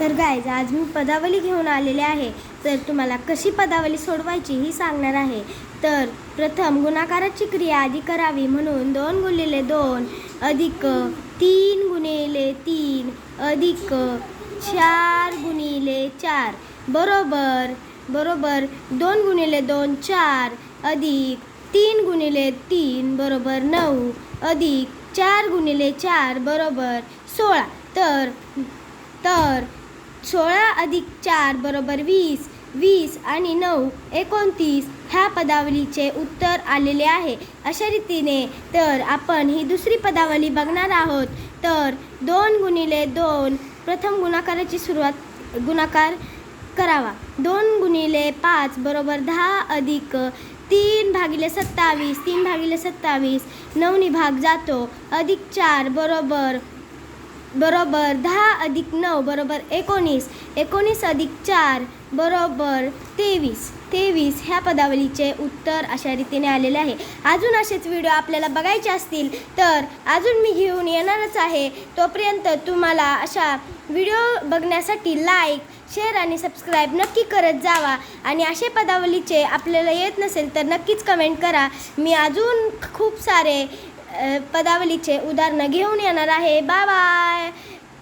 तर गाईज आज मी पदावली घेऊन आलेले आहे। तर तुम्हाला कशी पदावली सोडवायची ही सांगणार आहे। तर प्रथम गुणाकाराची क्रिया आधी करावी म्हणून 2 × 2 अधिक 3 × 3 अधिक 4 × 4 बरोबर 2 × 2 4 अधिक 3 × 3 बरोबर 9 अधिक 4 × 4 बरोबर 16। तर 16 अधिक 4 बरोबर 20, 20 आणि 9 29 ह्या पदावलीचे उत्तर आलेले आहे। अशा रीतीने तर आपण ही दुसरी पदावली बघणार आहोत। तर 2 × 2 प्रथम गुणाकाराची गुणाकार करावा। 2 × 5 बरोबर 10 अधिक 3 / 27, 3 / 27 9 नी भाग जातो अधिक 4 बरोबर 10 अधिक 9 बरोबर 19, 19 अधिक 4 बरोबर 23, 23 ह्या पदावलीचे उत्तर अशा रीतीने आलेले आहे। अजून असेच व्हिडिओ आपल्याला बघायचे असतील तर अजून मी घेऊन येणारच आहे। तोपर्यंत तुम्हाला अशा व्हिडिओ बघण्यासाठी लाईक, शेअर आणि सबस्क्राईब नक्की करत जावा। आणि असे पदावलीचे आपल्याला येत नसेल तर नक्कीच कमेंट करा। मी अजून खूप सारे पदावलीचे उदाहरणं घेऊन येणार आहे। Bye bye.